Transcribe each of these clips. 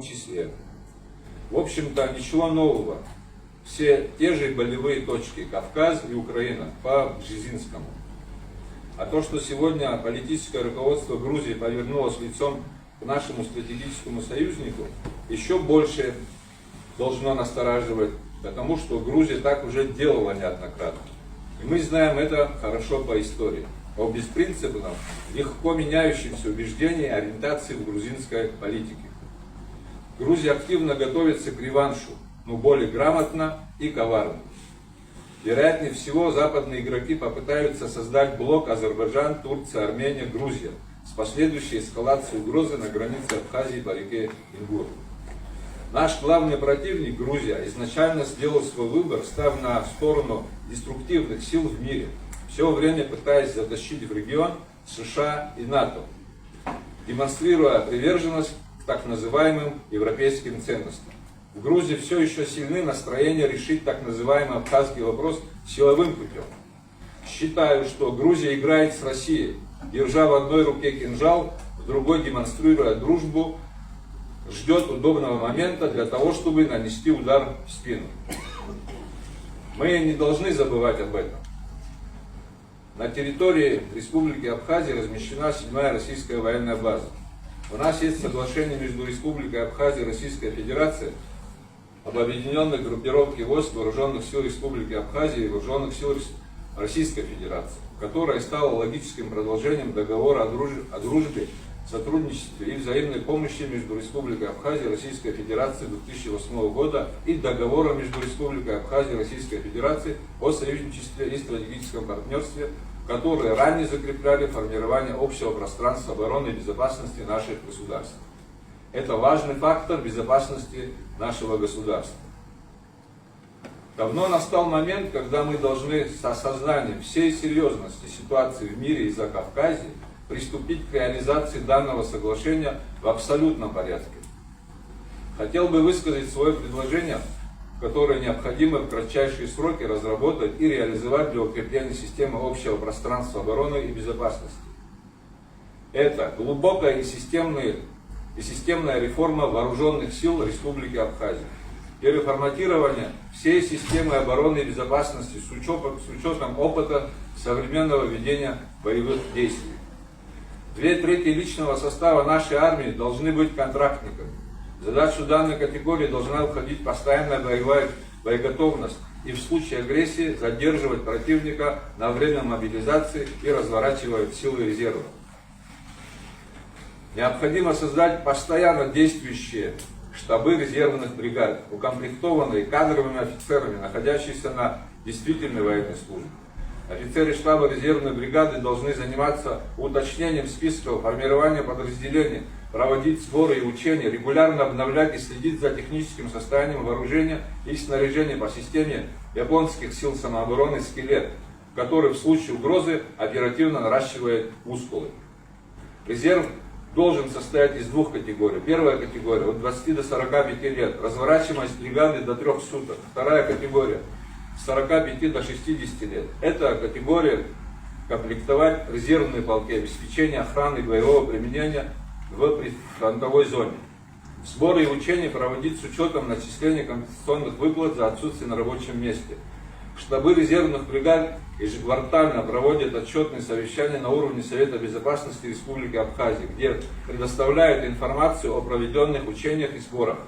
том числе. В общем-то, ничего нового. Все те же болевые точки – Кавказ и Украина по Бжезинскому. А то, что сегодня политическое руководство Грузии повернулось лицом к нашему стратегическому союзнику, еще больше должно настораживать, потому что Грузия так уже делала неоднократно. И мы знаем это хорошо по истории. О беспринципном, легко меняющемся убеждении и ориентации в грузинской политике. Грузия активно готовится к реваншу, но более грамотно и коварно. Вероятнее всего, западные игроки попытаются создать блок Азербайджан, Турция, Армения, Грузия с последующей эскалацией угрозы на границе Абхазии по реке Ингур. Наш главный противник, Грузия, изначально сделал свой выбор, став на сторону деструктивных сил в мире, все время пытаясь затащить в регион США и НАТО, демонстрируя приверженность к так называемым европейским ценностям. В Грузии все еще сильны настроения решить так называемый абхазский вопрос силовым путем. Считаю, что Грузия играет с Россией, держа в одной руке кинжал, в другой демонстрируя дружбу, ждет удобного момента для того, чтобы нанести удар в спину. Мы не должны забывать об этом. На территории Республики Абхазия размещена 7-я российская военная база. У нас есть соглашение между Республикой Абхазия и Российской Федерацией об объединенной группировке войск Вооруженных сил Республики Абхазия и Вооруженных сил Российской Федерации, которая стала логическим продолжением договора о дружбе, сотрудничестве и взаимной помощи между Республикой Абхазия и Российской Федерацией 2008 года и договора между Республикой Абхазия и Российской Федерацией о союзничестве и стратегическом партнерстве, которые ранее закрепляли формирование общего пространства обороны и безопасности наших государств. Это важный фактор безопасности нашего государства. Давно настал момент, когда мы должны с осознанием всей серьезности ситуации в мире и Закавказье приступить к реализации данного соглашения в абсолютном порядке. Хотел бы высказать свое предложение, которое необходимо в кратчайшие сроки разработать и реализовать для укрепления системы общего пространства обороны и безопасности. Это глубокая и системная реформа вооруженных сил Республики Абхазия. Переформатирование всей системы обороны и безопасности с учетом опыта современного ведения боевых действий. 2/3 личного состава нашей армии должны быть контрактниками. В задачу данной категории должна входить постоянная боевая боеготовность и в случае агрессии задерживать противника на время мобилизации и разворачивать силы резерва. Необходимо создать постоянно действующие штабы резервных бригад, укомплектованные кадровыми офицерами, находящиеся на действительной военной службе. Офицеры штаба резервной бригады должны заниматься уточнением списков, формированием подразделений, проводить сборы и учения, регулярно обновлять и следить за техническим состоянием вооружения и снаряжения по системе японских сил самообороны «Скелет», который в случае угрозы оперативно наращивает мускулы. Резерв должен состоять из двух категорий. Первая категория от 20 до 45 лет, разворачиваемость бригады до 3 суток. Вторая категория с 45 до 60 лет. Эта категория комплектовать резервные полки, обеспечение охраны и боевого применения в прифронтовой зоне. Сборы и учения проводить с учетом начисления компенсационных выплат за отсутствие на рабочем месте. Штабы резервных бригад ежеквартально проводят отчетные совещания на уровне Совета Безопасности Республики Абхазия, где предоставляют информацию о проведенных учениях и сборах,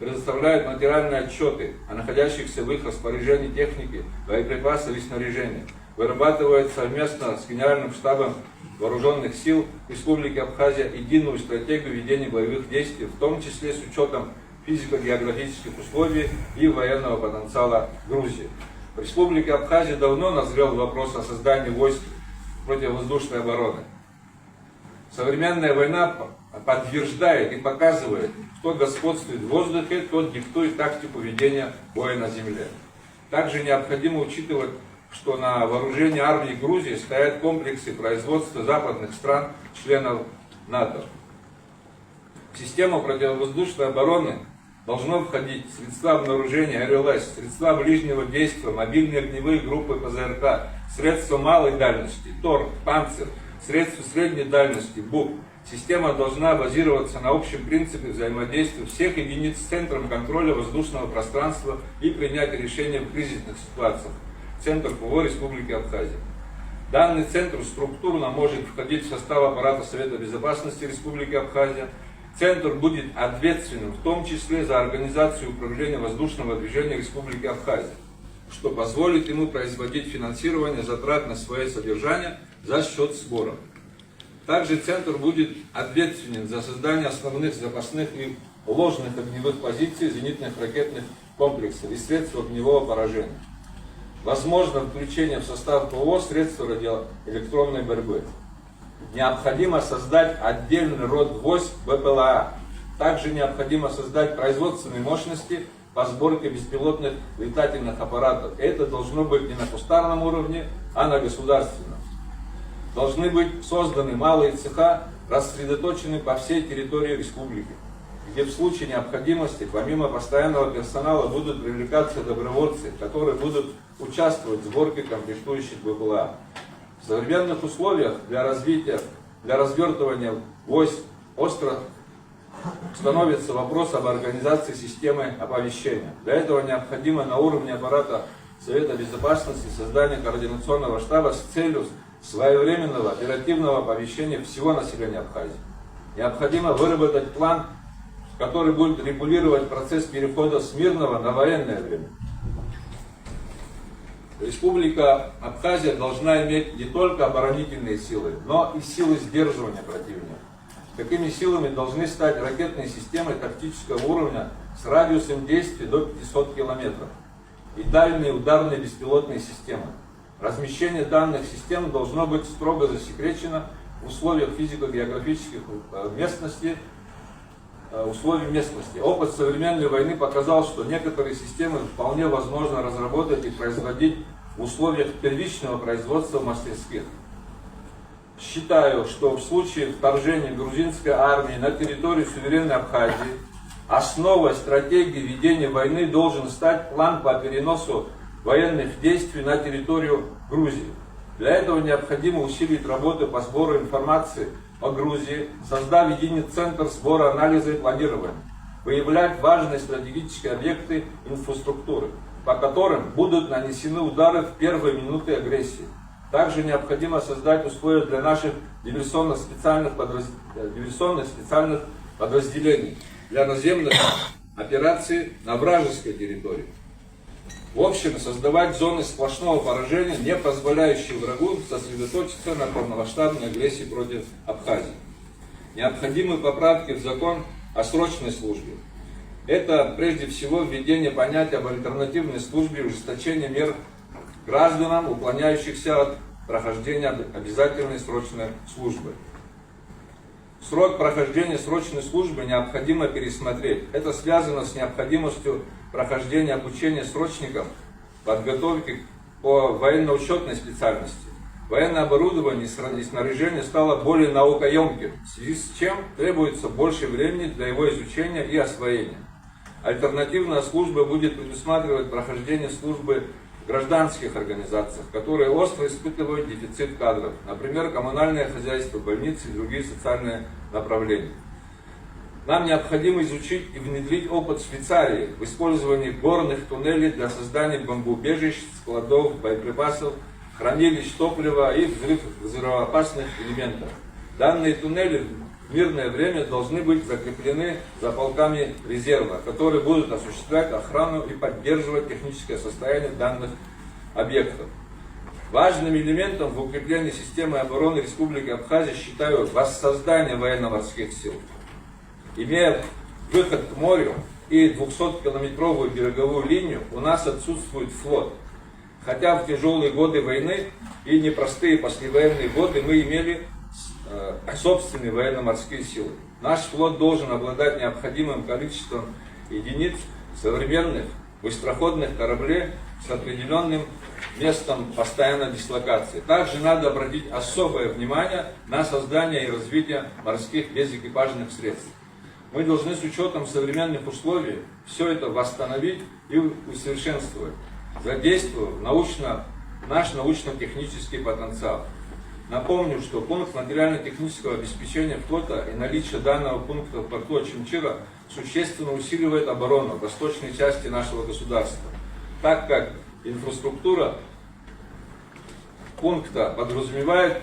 предоставляют материальные отчеты о находящихся в их распоряжении технике, боеприпасов и снаряжения, вырабатывают совместно с Генеральным штабом Вооруженных сил Республики Абхазия единую стратегию ведения боевых действий, в том числе с учетом физико-географических условий и военного потенциала Грузии. В Республике Абхазия давно назрел вопрос о создании войск противовоздушной обороны. Современная война подтверждает и показывает, кто господствует в воздухе, тот диктует тактику ведения боя на земле. Также необходимо учитывать, что на вооружении армии Грузии стоят комплексы производства западных стран, членов НАТО. В систему противовоздушной обороны должно входить средства обнаружения РЛС, средства ближнего действия, мобильные огневые группы ПЗРК, средства малой дальности, ТОР, Панцир, средства средней дальности, БУК, Система должна базироваться на общем принципе взаимодействия всех единиц с Центром контроля воздушного пространства и принятия решений в кризисных ситуациях. Центр ПВО Республики Абхазия. Данный центр структурно может входить в состав аппарата Совета Безопасности Республики Абхазия. Центр будет ответственным в том числе за организацию управления воздушного движения Республики Абхазия, что позволит ему производить финансирование затрат на свое содержание за счет сборов. Также Центр будет ответственен за создание основных запасных и ложных огневых позиций зенитных ракетных комплексов и средств огневого поражения. Возможно включение в состав ПВО средств радиоэлектронной борьбы. Необходимо создать отдельный род войск БПЛА. Также необходимо создать производственные мощности по сборке беспилотных летательных аппаратов. Это должно быть не на кустарном уровне, а на государственном. Должны быть созданы малые цеха, рассредоточены по всей территории республики, где в случае необходимости, помимо постоянного персонала, будут привлекаться добровольцы, которые будут участвовать в сборке комплектующих БПЛА. В современных условиях для развертывания войск остро становится вопрос об организации системы оповещения. Для этого необходимо на уровне аппарата Совета Безопасности создание координационного штаба с целью своевременного оперативного оповещения всего населения Абхазии. Необходимо выработать план, который будет регулировать процесс перехода с мирного на военное время. Республика Абхазия должна иметь не только оборонительные силы, но и силы сдерживания противника. Такими силами должны стать ракетные системы тактического уровня с радиусом действия до 500 километров и дальние ударные беспилотные системы. Размещение данных систем должно быть строго засекречено в условиях физико-географических условий местности. Опыт современной войны показал, что некоторые системы вполне возможно разработать и производить в условиях первичного производства в мастерских. Считаю, что в случае вторжения грузинской армии на территорию суверенной Абхазии основой стратегии ведения войны должен стать план по переносу военных действий на территорию Грузии. Для этого необходимо усилить работу по сбору информации о Грузии, создав единый центр сбора, анализа и планирования, выявлять важные стратегические объекты инфраструктуры, по которым будут нанесены удары в первые минуты агрессии. Также необходимо создать условия для наших диверсионных специальных подразделений для наземных операций на вражеской территории. В общем, создавать зоны сплошного поражения, не позволяющие врагу сосредоточиться на полномасштабной агрессии против Абхазии. Необходимы поправки в закон о срочной службе. Это прежде всего введение понятия об альтернативной службе и ужесточение мер гражданам, уклоняющихся от прохождения обязательной срочной службы. Срок прохождения срочной службы необходимо пересмотреть. Это связано с необходимостью прохождения обучения срочников, подготовки по военно-учетной специальности. Военное оборудование и снаряжение стало более наукоемким, в связи с чем требуется больше времени для его изучения и освоения. Альтернативная служба будет предусматривать прохождение службы в гражданских организациях, которые остро испытывают дефицит кадров, например, коммунальное хозяйство, больницы и другие социальные направления. Нам необходимо изучить и внедрить опыт Швейцарии в использовании горных туннелей для создания бомбоубежищ, складов, боеприпасов, хранилищ топлива и взрывоопасных элементов. Данные туннели в мирное время должны быть закреплены за полками резерва, которые будут осуществлять охрану и поддерживать техническое состояние данных объектов. Важным элементом в укреплении системы обороны Республики Абхазия считаю воссоздание военно-морских сил. Имея выход к морю и 200-километровую береговую линию, у нас отсутствует флот. Хотя в тяжелые годы войны и непростые послевоенные годы мы имели собственные военно-морские силы. Наш флот должен обладать необходимым количеством единиц современных быстроходных кораблей с определенным местом постоянной дислокации. Также надо обратить особое внимание на создание и развитие морских безэкипажных средств. Мы должны с учетом современных условий все это восстановить и усовершенствовать, задействуя наш научно-технический потенциал. Напомню, что пункт материально-технического обеспечения флота и наличие данного пункта в порту Очимчира существенно усиливает оборону в восточной части нашего государства, так как инфраструктура пункта подразумевает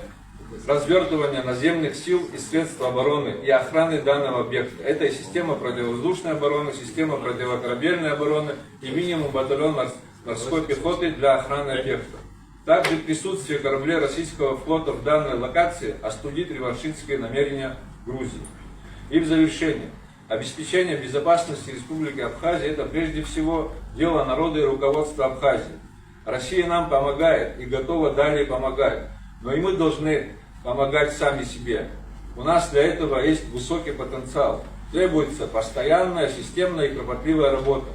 развертывание наземных сил и средств обороны и охраны данного объекта. Это и система противовоздушной обороны, система противокорабельной обороны и минимум батальон морской пехоты для охраны объекта. Также присутствие кораблей российского флота в данной локации остудит реваншистские намерения Грузии. И в завершение. Обеспечение безопасности Республики Абхазия – это прежде всего дело народа и руководства Абхазии. Россия нам помогает и готова далее помогать. Но и мы должны помогать сами себе. У нас для этого есть высокий потенциал. Требуется постоянная, системная и кропотливая работа.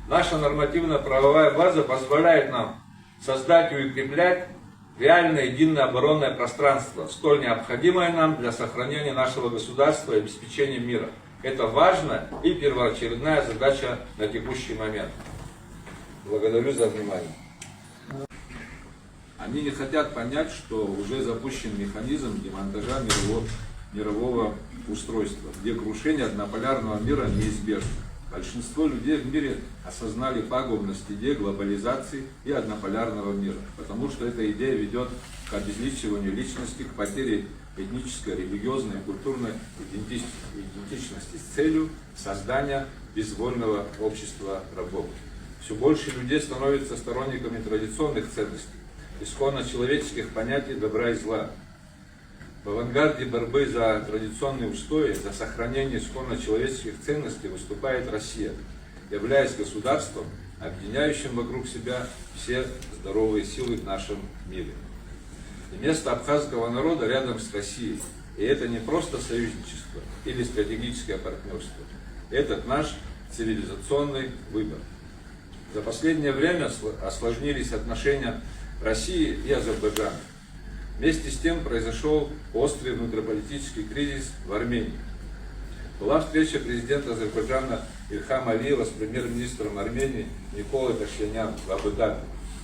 Наша нормативно-правовая база позволяет нам создать и укреплять реальное единое оборонное пространство, столь необходимое нам для сохранения нашего государства и обеспечения мира. Это важная и первоочередная задача на текущий момент. Благодарю за внимание. Они не хотят понять, что уже запущен механизм демонтажа мирового устройства, где крушение однополярного мира неизбежно. Большинство людей в мире осознали пагубность идеи глобализации и однополярного мира, потому что эта идея ведет к обезличиванию личности, к потере этнической, религиозной и культурной идентичности с целью создания безвольного общества рабов. Все больше людей становятся сторонниками традиционных ценностей, исконно человеческих понятий добра и зла. В авангарде борьбы за традиционные устои, за сохранение исконно человеческих ценностей выступает Россия, являясь государством, объединяющим вокруг себя все здоровые силы в нашем мире. И место абхазского народа рядом с Россией. И это не просто союзничество или стратегическое партнерство. Это наш цивилизационный выбор. За последнее время осложнились отношения России и Азербайджана. Вместе с тем произошел острый внутриполитический кризис в Армении. Была встреча президента Азербайджана Ильхама Алиева с премьер-министром Армении Николой Пашиняном в Абу-Даби.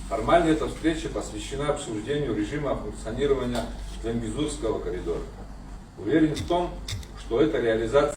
Формально эта встреча посвящена обсуждению режима функционирования Зангезурского коридора. Уверен в том, что эта реализация